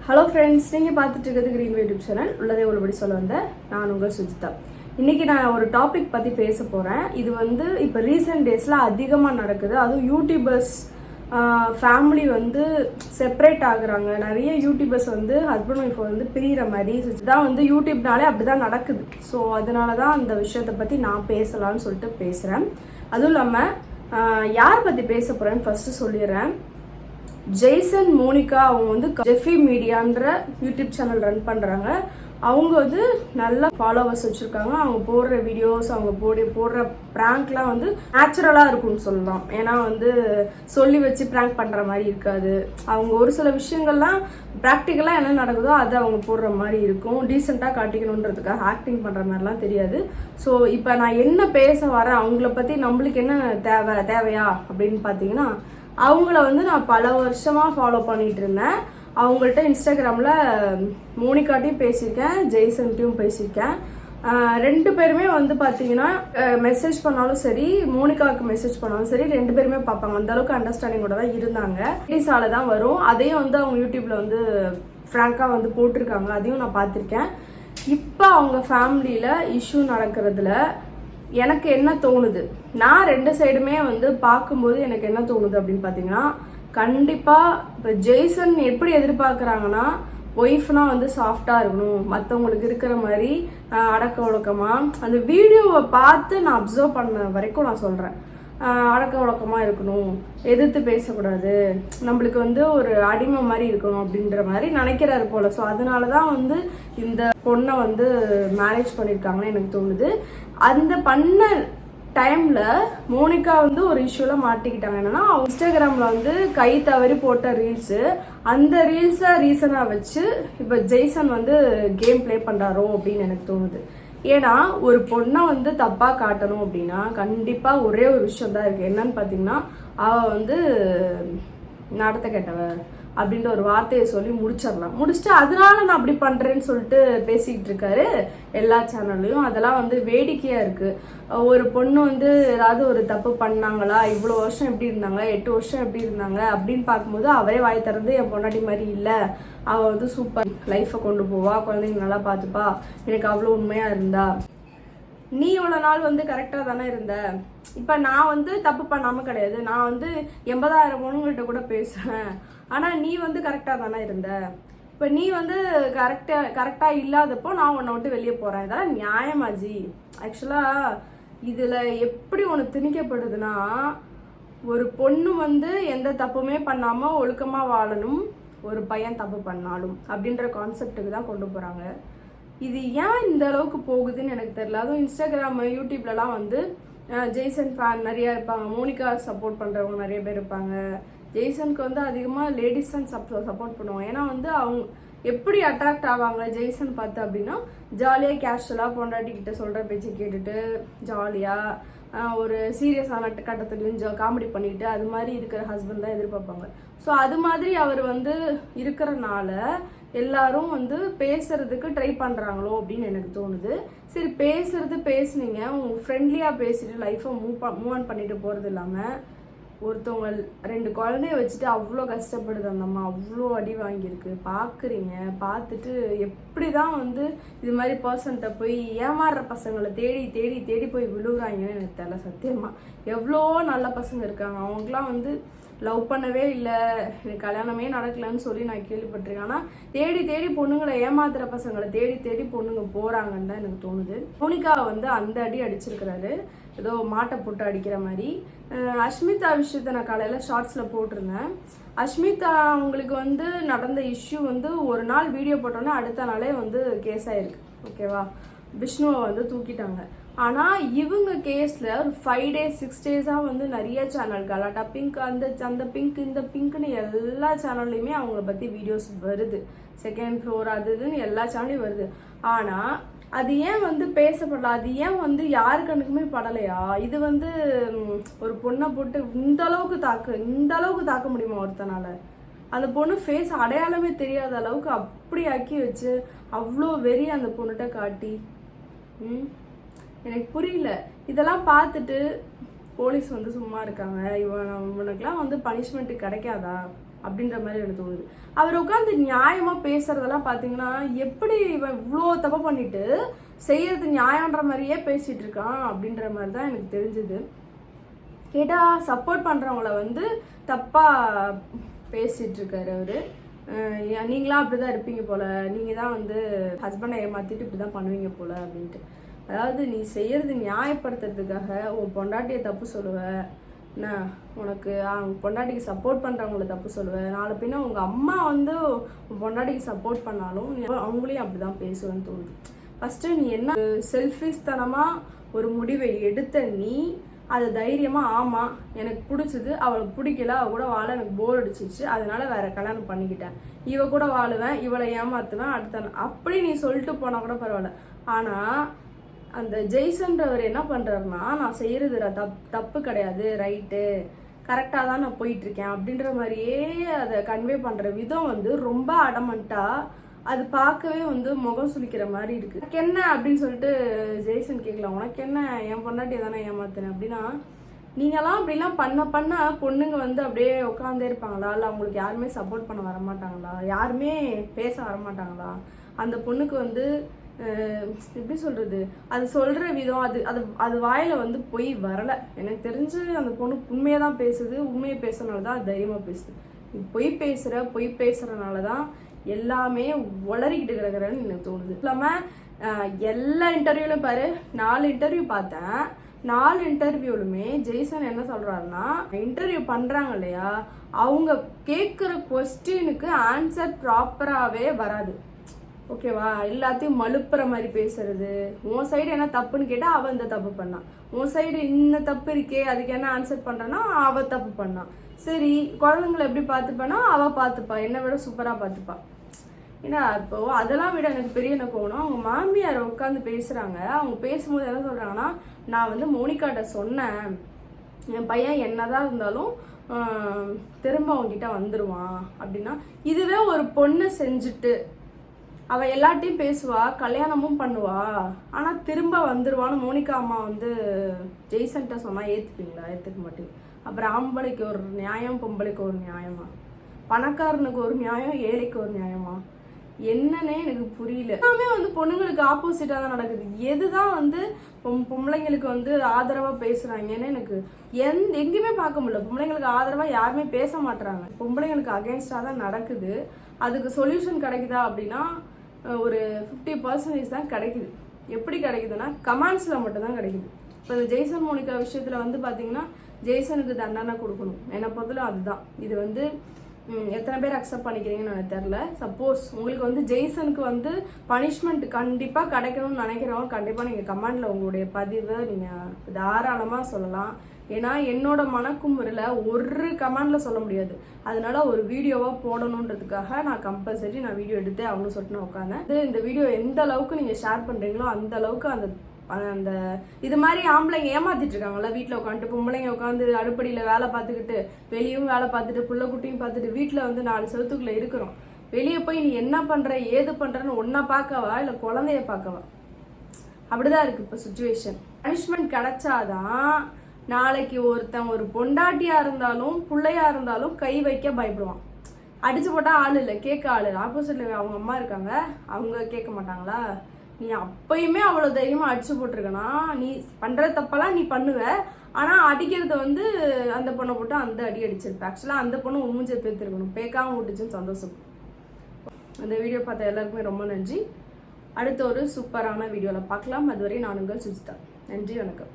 Hello friends, நீங்கள் பார்த்துட்டு இருக்கிறது கிரீன் யூடியூப் சேனல். உள்ளதே உள்ளபடி சொல்ல வந்தேன். நான் உங்கள் சுஜிதா. இன்றைக்கி நான் ஒரு டாபிக் பற்றி பேச போகிறேன். இது இப்போ ரீசெண்ட் டேஸில் அதிகமாக நடக்குது. அதுவும் யூடியூபர்ஸ் ஃபேமிலி செப்பரேட் ஆகுறாங்க. நிறைய யூடியூபர்ஸ் ஹஸ்பண்ட் ஒய்ஃப் பிரிகிற மாதிரி தான் யூடியூப்னாலே அப்படி தான் நடக்குது. ஸோ அதனால தான் அந்த விஷயத்தை பற்றி நான் பேசலான்னு சொல்லிட்டு பேசுகிறேன். அதுவும் இல்லாமல் யார் பற்றி பேச போகிறேன்னு ஃபஸ்ட்டு சொல்லிடுறேன். ஜெய்சன் மோனிகா அவங்க ஜெஃபி மீடியான்ற யூடியூப் சேனல் ரன் பண்ணுறாங்க. அவங்க நல்ல ஃபாலோவர்ஸ் வச்சுருக்காங்க. அவங்க போடுற வீடியோஸ், அவங்க போடுற ப்ராங்க்லாம் நேச்சுரலாக இருக்கும்னு சொல்லலாம். ஏன்னா சொல்லி வச்சு ப்ராங்க் பண்ணுற மாதிரி இருக்காது. அவங்க ஒரு சில விஷயங்கள்லாம் ப்ராக்டிக்கலாக என்ன நடக்குதோ அதை அவங்க போடுற மாதிரி இருக்கும். டீசெண்டாக காட்டிக்கணுன்றதுக்காக ஆக்டிங் பண்ணுற மாதிரிலாம் தெரியாது. ஸோ இப்போ நான் என்ன பேச வரேன், அவங்கள பற்றி நம்மளுக்கு என்ன தேவையா அப்படின்னு பார்த்தீங்கன்னா, அவங்கள நான் பல வருஷமாக ஃபாலோ பண்ணிகிட்டு இருந்தேன். அவங்கள்ட்ட இன்ஸ்டாகிராமில் மோனிகாட்டையும் பேசியிருக்கேன், ஜெய்சன்ட்டையும் பேசியிருக்கேன். ரெண்டு பேருமே பார்த்தீங்கன்னா மெசேஜ் பண்ணாலும் சரி, மோனிகாவுக்கு மெசேஜ் பண்ணாலும் சரி, ரெண்டு பேருமே பார்ப்பாங்க. அந்தளவுக்கு அண்டர்ஸ்டாண்டிங்கோட தான் இருந்தாங்க. லேடிஸால தான் வரும். அதையும் அவங்க யூடியூப்பில் ஃப்ராங்காக போட்டிருக்காங்க. அதையும் நான் பார்த்துருக்கேன். இப்போ அவங்க ஃபேமிலியில் இஷ்யூ நடக்கிறதுல எனக்கு என்ன தோணுது, நான் ரெண்டு சைடுமே பார்க்கும்போது எனக்கு என்ன தோணுது அப்படின்னு பார்த்தீங்கன்னா, கண்டிப்பாக இப்போ ஜெய்சன் எப்படி எதிர்பார்க்குறாங்கன்னா, ஒய்ஃப்னா சாஃப்டாக இருக்கணும், மற்றவங்களுக்கு இருக்கிற மாதிரி அடக்க ஒழுக்கமாக. அந்த வீடியோவை பார்த்து நான் அப்சர்வ் பண்ண வரைக்கும் நான் சொல்கிறேன், அடக்க ஒழுக்கமாக இருக்கணும், எதிர்த்து பேசக்கூடாது, நம்மளுக்கு ஒரு அடிமை மாதிரி இருக்கணும் அப்படின்ற மாதிரி நினைக்கிறாரு போல. ஸோ அதனால தான் இந்த பொண்ணை மேரேஜ் பண்ணியிருக்காங்கன்னு எனக்கு தோணுது. அந்த பண்ண டைமில் மோனிகா ஒரு இஷ்யூவில் மாட்டிக்கிட்டாங்க. என்னன்னா, இன்ஸ்டாகிராமில் கை தவறி போட்ட ரீல்ஸு, அந்த ரீல்ஸை ரீசனாக வச்சு இப்போ ஜெய்சன் கேம் ப்ளே பண்ணுறாரோ அப்படின்னு எனக்கு தோணுது. ஏன்னா ஒரு பொண்ணை தப்பாக காட்டணும் அப்படின்னா கண்டிப்பாக ஒரே ஒரு விஷயம் தான் இருக்குது. என்னன்னு பார்த்தீங்கன்னா, அவள் நடத்த கெட்டவ அப்படின்ற ஒரு வார்த்தையை சொல்லி முடிச்சிடலாம். முடிச்சுட்டு அதனால நான் அப்படி பண்ணுறேன்னு சொல்லிட்டு பேசிக்கிட்டு இருக்காரு எல்லா சேனல்லையும். அதெல்லாம் வேடிக்கையாக இருக்குது. ஒரு பொண்ணு ஏதாவது ஒரு தப்பு பண்ணாங்களா, இவ்வளோ வருஷம் எப்படி இருந்தாங்க, 8 வருஷம் எப்படி இருந்தாங்க அப்படின்னு பார்க்கும்போது அவரே வாய் திறந்து என் பொண்டாட்டி மாதிரி இல்லை, அவள் சூப்பர் லைஃப்பை கொண்டு போவா, குழந்தைங்க நல்லா பார்த்துப்பா, எனக்கு அவ்வளோ உண்மையாக இருந்தா, நீ இவ்வளோ நாள் கரெக்டாக தானே இருந்த, இப்போ நான் தப்பு பண்ணாமல் கிடையாது, நான் 80,000 பொண்ணுங்கள்கிட்ட கூட பேசுகிறேன், ஆனால் நீ கரெக்டாக தானே இருந்த, இப்போ நீ கரெக்டாக இல்லாதப்போ நான் உன்னை விட்டு வெளியே போகிறேன், இதெல்லாம் நியாயமாஜி. ஆக்சுவலாக இதில் எப்படி ஒன்று திணிக்கப்படுதுன்னா, ஒரு பொண்ணு எந்த தப்புமே பண்ணாமல் ஒழுக்கமாக வாழணும், ஒரு பையன் தப்பு பண்ணாலும் அப்படின்ற கான்செப்டுக்கு தான் கொண்டு போகிறாங்க. இது ஏன் இந்த அளவுக்கு போகுதுன்னு எனக்கு தெரியல. அதுவும் இன்ஸ்டாகிராம் யூடியூப்லலாம் ஜெய்சன் ஃபேன் நிறையா இருப்பாங்க, மோனிகா சப்போர்ட் பண்ணுறவங்க நிறைய பேர் இருப்பாங்க. ஜெய்சனுக்கு அதிகமாக லேடிஸ் தான் சப்போர்ட் பண்ணுவாங்க. ஏன்னா அவங்க எப்படி அட்ராக்ட் ஆவாங்க ஜெய்சன் பார்த்து அப்படின்னா, ஜாலியாக கேஷுவலாக பொண்டாட்டிக்கிட்ட சொல்கிற பேச்சு கேட்டுட்டு ஜாலியாக ஒரு சீரியஸான கட்டத்துலையும் காமெடி பண்ணிட்டு அது மாதிரி இருக்கிற ஹஸ்பண்ட் தான் எதிர்பார்ப்பாங்க. ஸோ அது மாதிரி அவர் இருக்கிறனால எல்லாரும் பேசுறதுக்கு ட்ரை பண்ணுறாங்களோ அப்படின்னு எனக்கு தோணுது. சரி, பேசுனீங்க, உங்கள் ஃப்ரெண்ட்லியாக பேசிட்டு லைஃப்பை மூவ் ஆன் பண்ணிட்டு போகிறது இல்லாமல், ஒருத்தவங்க 2 குழந்தைய வச்சுட்டு அவ்வளோ கஷ்டப்படுது அந்த அம்மா, அவ்வளோ அடி வாங்கியிருக்கு, பார்க்குறீங்க. பார்த்துட்டு எப்படி தான் இது மாதிரி பர்சன்ட்ட போய் ஏமாறுற பசங்களை தேடி தேடி தேடி போய் விழுகுறாங்கன்னு எனக்கு தெரியல. சத்தியமாக எவ்வளோ நல்ல பசங்க இருக்காங்க, அவங்களாம் லவ் பண்ணவே இல்லை, எனக்கு கல்யாணமே நடக்கலன்னு சொல்லி நான் கேள்விப்பட்டிருக்கேன். ஆனால் தேடி தேடி பொண்ணுங்களை ஏமாத்துற பசங்களை தேடி தேடி பொண்ணுங்க போகிறாங்கன்னு தான் எனக்கு தோணுது. மோனிகா அந்த அடி அடிச்சிருக்கிறாரு, ஏதோ மாட்டை போட்டு அடிக்கிற மாதிரி. அஷ்மிதா விஷயத்தை நான் காலையில் ஷார்ட்ஸில் போட்டிருந்தேன். அஷ்மிதா அவங்களுக்கு நடந்த இஷ்யூ ஒரு நாள் வீடியோ போட்டோன்னே அடுத்த நாளே கேஸ் ஆயிருக்கு. ஓகேவா, விஷ்ணுவை தூக்கிட்டாங்க. ஆனால் இவங்க கேஸில் ஒரு 5 days 6 days நிறைய சேனல், கலாட்டா பிங்க், அந்த பிங்க், இந்த பிங்க்னு எல்லா சேனல்லையுமே அவங்கள பற்றி வீடியோஸ் வருது. செகண்ட் ஃப்ளோர் அது இதுன்னு எல்லா சேனல்லையும் வருது. ஆனால் அது ஏன் பேசப்படல, அது ஏன் யாரு கண்ணுக்குமே படலையா? இது ஒரு பொண்ணை போட்டு இந்த அளவுக்கு தாக்க முடியுமா ஒருத்தனால? அந்த பொண்ணு ஃபேஸ் அடையாளமே தெரியாத அளவுக்கு அப்படி ஆக்கி வச்சு அவ்வளோ வெறி அந்த பொண்ணுகிட்ட காட்டி, எனக்கு புரியல. இதெல்லாம் பார்த்துட்டு போலீஸ் சும்மா இருக்காங்க, இவனுக்கெல்லாம் பனிஷ்மெண்ட் கிடைக்காதா? அப்படின்ற மாதிரி எனக்கு தோணுது. அவர் உட்காந்து நியாயமாக பேசுறதெல்லாம் பார்த்தீங்கன்னா எப்படி இவன் இவ்வளோ தப்பு பண்ணிட்டு செய்யறது நியாயன்ற மாதிரியே பேசிட்டு இருக்கான் அப்படின்ற மாதிரி தான் எனக்கு தெரிஞ்சுது. கேட்டால் சப்போர்ட் பண்ணுறவங்கள வந்து தப்பாக பேசிகிட்டு இருக்காரு அவர். நீங்களாம் அப்படி தான் இருப்பீங்க போல், நீங்கள் தான் வந்து ஹஸ்பண்டை ஏமாற்றிட்டு இப்படி தான் பண்ணுவீங்க போல் அப்படின்ட்டு. அதாவது நீ செய்யறது நியாயப்படுத்துறதுக்காக உன் பொண்டாட்டியை தப்பு சொல்லுவேன், என்ன உனக்கு அவங்க பொண்டாட்டிக்கு சப்போர்ட் பண்ணுறவங்கள தப்பு சொல்லுவேன், நாளை பின்ன உங்கள் அம்மா வந்து உன் பொண்டாட்டிக்கு சப்போர்ட் பண்ணாலும் அவங்களையும் அப்படி தான் பேசுவேன்னு தோணுது. ஃபஸ்ட்டு நீ என்ன செல்ஃபிஷ்தனமாக ஒரு முடிவை எடுத்த நீ அது தைரியமாக ஆமாம் எனக்கு பிடிச்சது, அவளுக்கு பிடிக்கல, அவள் கூட வாழ எனக்கு போர் அடிச்சிச்சு, அதனால வேற கல்யாணம் பண்ணிக்கிட்டேன், இவ கூட வாழுவேன், இவளை ஏமாத்துவேன் அடுத்த அப்படி நீ சொல்லிட்டு போனால் கூட பரவாயில்ல. ஆனால் அந்த ஜெய்சன்றவர் என்ன பண்ணுறாருன்னா, நான் செய்கிறது தப்பு கிடையாது, ரைட்டு கரெக்டாக தான் நான் போயிட்டுருக்கேன் அப்படின்ற மாதிரியே அதை கன்வே பண்ணுற விதம் வந்து ரொம்ப அடமண்ட்டாக அது பார்க்கவே வந்து முகம் சுளிக்கிற மாதிரி இருக்குது. எனக்கு என்ன அப்படின்னு சொல்லிட்டு ஜெய்சன் கேட்கலாம், உனக்கு என்ன என் பொண்டாட்டியை தானே ஏமாத்தினேன் அப்படின்னா, நீங்களாம் அப்படிலாம் பண்ண பொண்ணுங்க வந்து அப்படியே உட்காந்தே இருப்பாங்களா, இல்லை அவங்களுக்கு யாருமே சப்போர்ட் பண்ண வரமாட்டாங்களா, யாருமே பேச வரமாட்டாங்களா? அந்த பொண்ணுக்கு வந்து எப்படி சொல்கிறது, அது சொல்கிற விதம் அது அது அது வாயில் வந்து பொய் வரலை. எனக்கு தெரிஞ்சு அந்த பொண்ணு உண்மையை தான் பேசுது, உண்மையை பேசுறதுனால தான் அது தைரியமாக பேசுது. பொய் பேசுகிறனால தான் எல்லாமே உளறிக்கிட்டு கிடக்குறேன்னு எனக்கு தோணுது. இல்லாமல் எல்லா இன்டர்வியூலையும் பாரு, 4 இன்டர்வியூ பார்த்தேன், 4 இன்டர்வியூலுமே ஜெய்சன் என்ன சொல்கிறாருன்னா, இன்டர்வியூ பண்ணுறாங்க இல்லையா, அவங்க கேட்குற கொஸ்டினுக்கு ஆன்சர் ப்ராப்பராகவே வராது. ஓகேவா, எல்லாத்தையும் மழுப்புற மாதிரி பேசுறது, உன் சைடு என்ன தப்புன்னு கேட்டால் அவள் இந்த தப்பு பண்ணான், உன் சைடு இந்த தப்பு இருக்கே அதுக்கு என்ன ஆன்சர் பண்ணுறான்னா அவள் தப்பு பண்ணான். சரி குழந்தைங்களை எப்படி பார்த்துப்பானா அவள் பார்த்துப்பா, என்னை விட சூப்பராக பார்த்துப்பா. ஏன்னா இப்போ அதெல்லாம் விட எனக்கு பெரிய என்ன கோவம், அவங்க மாமியார் உட்காந்து பேசுகிறாங்க, அவங்க பேசும்போது என்ன சொல்கிறாங்கன்னா, நான் வந்து மோனிகாட்ட சொன்னேன் என் பையன் என்னதான் இருந்தாலும் திரும்ப அவங்ககிட்ட வந்துடுவான் அப்படின்னா, இதுவே ஒரு பொண்ணு செஞ்சுட்டு அவள் எல்லாட்டையும் பேசுவா, கல்யாணமும் பண்ணுவா, ஆனால் திரும்ப வந்துடுவான்னு மோனிகா அம்மா வந்து ஜெய்சன்ட்ட சொன்னால் ஏற்றுப்பீங்களா? ஏற்றுக்க மாட்டேங்க. அப்புறம் ஆம்பளைக்கு ஒரு நியாயம், பொம்பளைக்கு ஒரு நியாயமா, பணக்காரனுக்கு ஒரு நியாயம், ஏழைக்கு ஒரு நியாயமா, என்னன்னே எனக்கு புரியல. எல்லாமே வந்து பொண்ணுங்களுக்கு ஆப்போசிட்டாக தான் நடக்குது. எதுதான் வந்து பொம்பளைங்களுக்கு வந்து ஆதரவாக பேசுகிறாங்கன்னு எனக்கு எங்கேயுமே பார்க்க முடியல. பொம்பளைங்களுக்கு ஆதரவாக யாருமே பேச மாட்டுறாங்க, பொம்பளைங்களுக்கு அகேன்ஸ்டாக தான் நடக்குது. அதுக்கு சொல்யூஷன் கிடைக்குதா அப்படின்னா ஒரு 50% தான் கிடைக்குது. எப்படி கிடைக்குதுன்னா கமெண்ட்ஸில் மட்டும்தான் கிடைக்குது. இப்போ இந்த ஜெய்சன் மோனிகா விஷயத்தில் வந்து பார்த்தீங்கன்னா ஜெய்சனுக்கு தண்டனை கொடுக்கணும், என்னை பொறுத்தவரை அதுதான். இது வந்து எத்தனை பேர் அக்செப்ட் பண்ணிக்கிறீங்கன்னு எனக்கு தெரில. சப்போஸ் உங்களுக்கு வந்து ஜெய்சனுக்கு வந்து பனிஷ்மெண்ட் கண்டிப்பாக கிடைக்கணும்னு நினைக்கிறவங்க கண்டிப்பாக நீங்கள் கமெண்டில் உங்களுடைய பதிவை நீங்கள் தாராளமாக சொல்லலாம். ஏன்னா என்னோட மனக்குமுறையில் ஒரு கமெண்டில் சொல்ல முடியாது, அதனால ஒரு வீடியோவாக போடணுன்றதுக்காக நான் கம்பல்சரி வீடியோ எடுத்து அவனு சொல்லிட்டு நான் உட்காந்தேன். இந்த வீடியோ எந்த அளவுக்கு நீங்கள் ஷேர் பண்ணுறீங்களோ அந்த அளவுக்கு அந்த இது மாதிரி ஆம்பளைங்க ஏமாத்திட்டு இருக்காங்கல்ல, வீட்டில் உட்காந்துட்டு பொம்பளைங்க உட்காந்து அடுப்படியில் வேலை பார்த்துக்கிட்டு வெளியும் வேலை பார்த்துட்டு புள்ள குட்டியும் பார்த்துட்டு வீட்டில் வந்து 4 செவத்துக்குள்ளே இருக்கிறோம். வெளியே போய் நீ என்ன பண்ணுற ஏது பண்ணுறன்னு ஒன்றா பார்க்கவா இல்லை குழந்தைய பார்க்கவா? அப்படிதான் இருக்குது இப்போ சுச்சுவேஷன். பனிஷ்மெண்ட் கிடைச்சாதான் நாளைக்கு ஒருத்தன் ஒரு பொண்டாட்டியா இருந்தாலும் பிள்ளையா இருந்தாலும் கை வைக்க பயப்படுவான். அடிச்சு போட்டா ஆள் இல்லை, கேட்க ஆள் இல்லை. ஆப்போசிட்ல அவங்க அம்மா இருக்காங்க, அவங்க கேட்க மாட்டாங்களா? நீ அப்பயுமே அவ்வளோ தைரியமா அடிச்சு போட்டிருக்கனா, நீ பண்ற தப்பெல்லாம் நீ பண்ணுவ, ஆனா அடிக்கிறது வந்து அந்த பொண்ணை போட்டு அந்த அடி அடிச்சிருப்ப. ஆக்சுவலா அந்த பொண்ணு உண்மைஞ்ச பேத்திருக்கணும், பேக்காம விட்டுச்சுன்னு சந்தோஷம். அந்த வீடியோ பார்த்த எல்லாருக்குமே ரொம்ப நன்றி. அடுத்த ஒரு சூப்பரான வீடியோவில் பார்க்கலாம். அதுவரை நான் உங்கள் சுஜிதா. நன்றி, வணக்கம்.